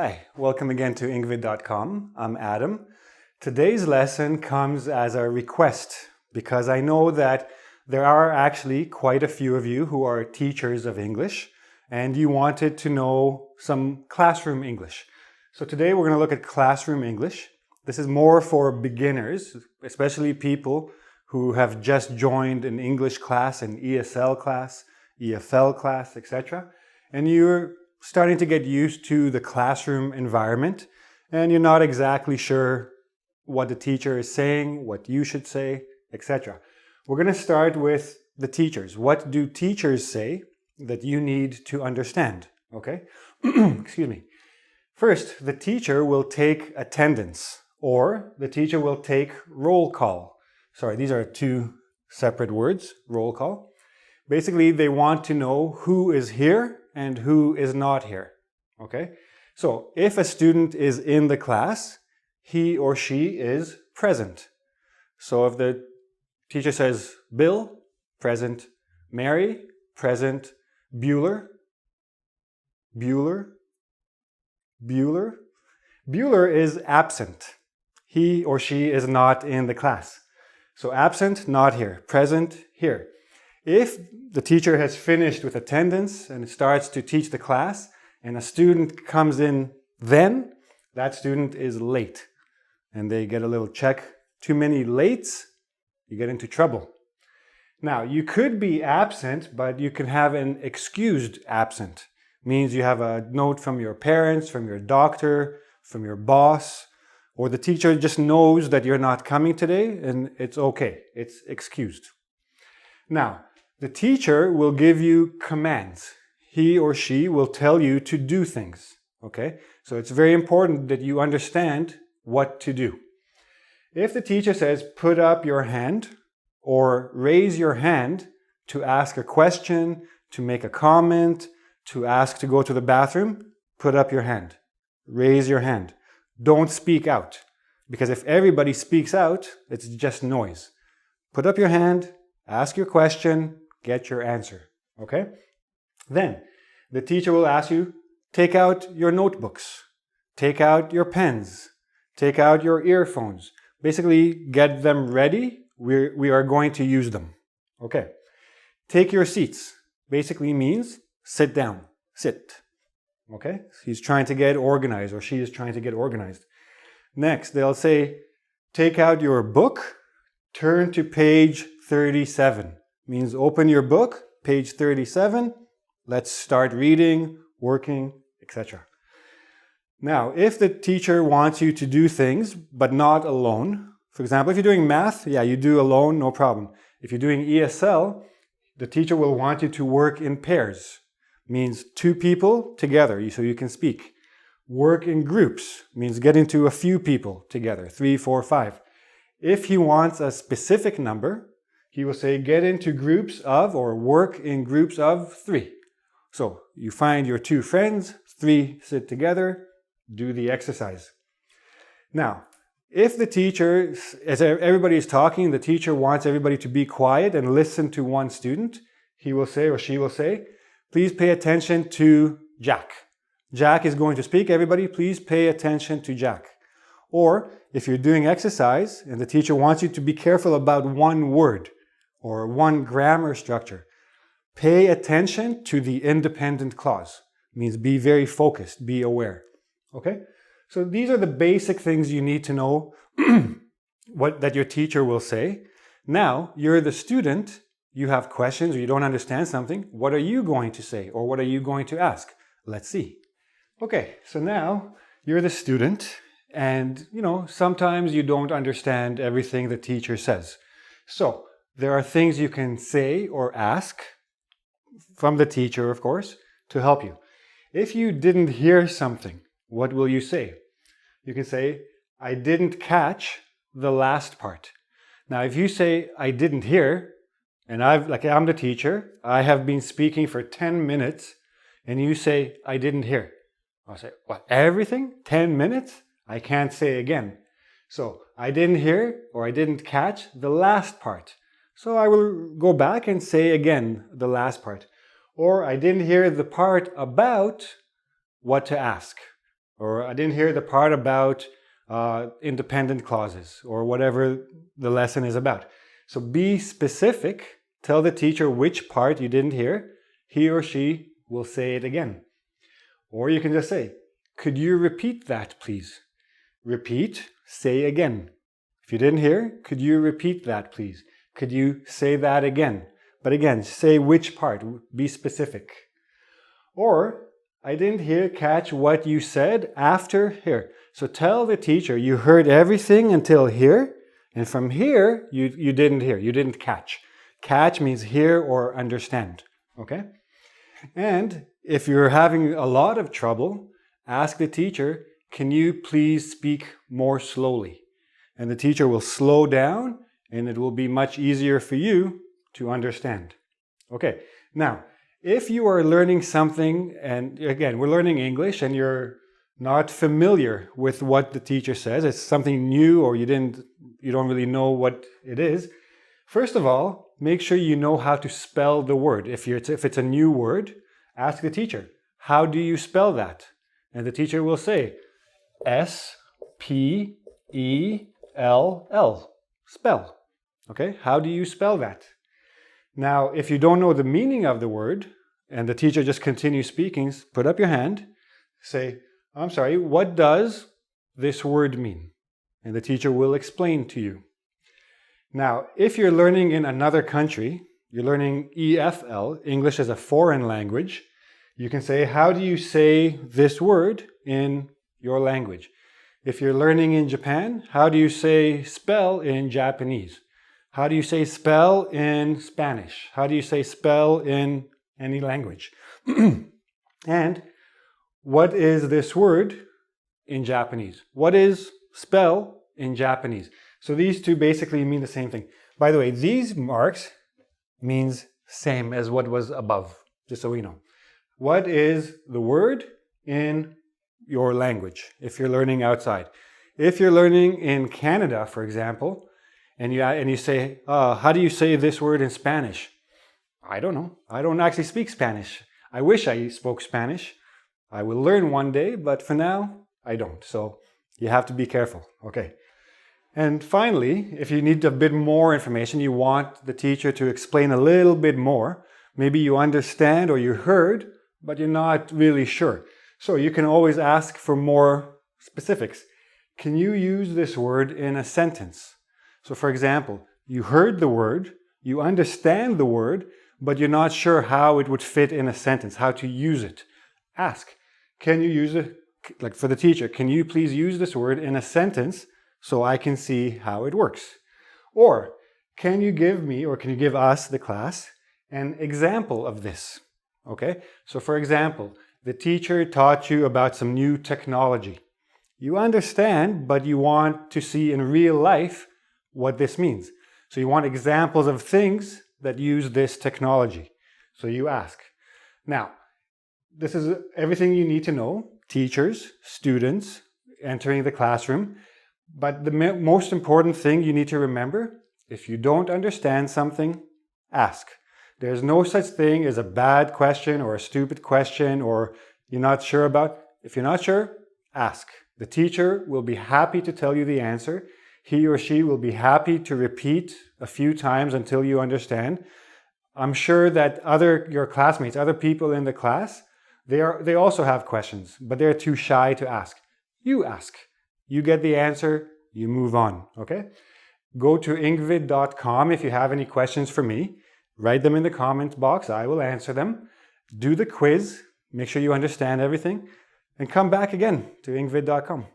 Hi, welcome again to Engvid.com. I'm Adam. Today's lesson comes as a request because I know that there are actually quite a few of you who are teachers of English and you wanted to know some classroom English. So today we're going to look at classroom English. This is more for beginners, especially people who have just joined an English class, an ESL class, EFL class, etc. And you're starting to get used to the classroom environment and you're not exactly sure what the teacher is saying, what you should say, etc. We're going to start with the teachers. What do teachers say that you need to understand? Okay? Excuse me. First, the teacher will take attendance or the teacher will take roll call. Sorry, these are two separate words, roll call. Basically, they want to know who is here and who is not here. Okay? So, if a student is in the class, he or she is present. So, if the teacher says Bill, present. Mary, present. Bueller, Bueller is absent. He or she is not in the class. So, absent, not here. Present, here. If the teacher has finished with attendance and starts to teach the class and a student comes in then, that student is late. And they get a little check. Too many lates, you get into trouble. Now, you could be absent, but you can have an excused absent. Means you have a note from your parents, from your doctor, from your boss, or the teacher just knows that you're not coming today and it's okay. It's excused. Now, the teacher will give you commands. He or she will tell you to do things. Okay? So it's very important that you understand what to do. If the teacher says, put up your hand or raise your hand to ask a question, to make a comment, to ask to go to the bathroom, put up your hand. Raise your hand. Don't speak out. Because if everybody speaks out, it's just noise. Put up your hand, ask your question, get your answer. Okay? Then, the teacher will ask you, take out your notebooks, take out your pens, take out your earphones. Basically, get them ready. We are going to use them. Okay. Take your seats. Basically means sit down. Sit. Okay? He's trying to get organized or she is trying to get organized. Next, they'll say, take out your book, turn to page 37. Means open your book, page 37. Let's start reading, working, etc. Now, if the teacher wants you to do things, but not alone, for example, if you're doing math, yeah, you do alone, no problem. If you're doing ESL, the teacher will want you to work in pairs. Means two people together, so you can speak. Work in groups, means get into a few people together, 3, 4, 5. If he wants a specific number, he will say get into groups of or work in groups of 3. So you find your 2 friends, 3 sit together, do the exercise. Now, if the teacher, as everybody is talking, the teacher wants everybody to be quiet and listen to one student, he will say or she will say, please pay attention to Jack. Jack is going to speak. Everybody, please pay attention to Jack. Or if you're doing exercise and the teacher wants you to be careful about one word or one grammar structure, pay attention to the independent clause. It means be very focused, be aware. Okay? So these are the basic things you need to know that your teacher will say. Now, you're the student, you have questions or you don't understand something. What are you going to say or what are you going to ask? Let's see. Okay, so now you're the student and, sometimes you don't understand everything the teacher says. So there are things you can say or ask from the teacher, of course, to help you. If you didn't hear something, what will you say? You can say, I didn't catch the last part. Now, if you say, I didn't hear, and I'm the teacher, I have been speaking for 10 minutes, and you say, I didn't hear. I'll say, what, everything? 10 minutes? I can't say again. So, I didn't hear, or I didn't catch the last part. So I will go back and say again the last part. Or I didn't hear the part about what to ask. Or I didn't hear the part about independent clauses, or whatever the lesson is about. So be specific. Tell the teacher which part you didn't hear. He or she will say it again. Or you can just say, could you repeat that, please? Repeat, say again. If you didn't hear, could you repeat that, please? Could you say that again? But again, say which part. Be specific. Or, I didn't catch what you said after here. So tell the teacher you heard everything until here, and from here you didn't hear, you didn't catch. Catch means hear or understand, okay? And if you're having a lot of trouble, ask the teacher, can you please speak more slowly? And the teacher will slow down, and it will be much easier for you to understand. Okay, now, if you are learning something, and again, we're learning English, and you're not familiar with what the teacher says, it's something new, or you don't really know what it is. First of all, make sure you know how to spell the word. If it's a new word, ask the teacher, how do you spell that? And the teacher will say, S-P-E-L-L, spell. Okay, how do you spell that? Now, if you don't know the meaning of the word, and the teacher just continues speaking, put up your hand, say, I'm sorry, what does this word mean? And the teacher will explain to you. Now, if you're learning in another country, you're learning EFL, English as a foreign language, you can say, how do you say this word in your language? If you're learning in Japan, how do you say spell in Japanese? How do you say spell in Spanish? How do you say spell in any language? And what is this word in Japanese? What is spell in Japanese? So these two basically mean the same thing. By the way, these marks means same as what was above, just so we know. What is the word in your language if you're learning outside? If you're learning in Canada, for example, and you say, how do you say this word in Spanish? I don't know. I don't actually speak Spanish. I wish I spoke Spanish. I will learn one day, but for now, I don't. So you have to be careful, okay? And finally, if you need a bit more information, you want the teacher to explain a little bit more, maybe you understand or you heard, but you're not really sure. So you can always ask for more specifics. Can you use this word in a sentence? So for example, you heard the word, you understand the word, but you're not sure how it would fit in a sentence, how to use it. Ask, can you use it, like for the teacher, can you please use this word in a sentence so I can see how it works? Or can you give me, or can you give us, the class, an example of this? Okay, so for example, the teacher taught you about some new technology. You understand, but you want to see in real life what this means. So you want examples of things that use this technology. So you ask. Now, this is everything you need to know. Teachers, students, entering the classroom. But the most important thing you need to remember, if you don't understand something, ask. There's no such thing as a bad question or a stupid question or you're not sure about. If you're not sure, ask. The teacher will be happy to tell you the answer. He or she will be happy to repeat a few times until you understand. I'm sure that your classmates, other people in the class, they also have questions, but they're too shy to ask. You ask. You get the answer, you move on, okay? Go to ingvid.com if you have any questions for me. Write them in the comment box, I will answer them. Do the quiz, make sure you understand everything, and come back again to ingvid.com.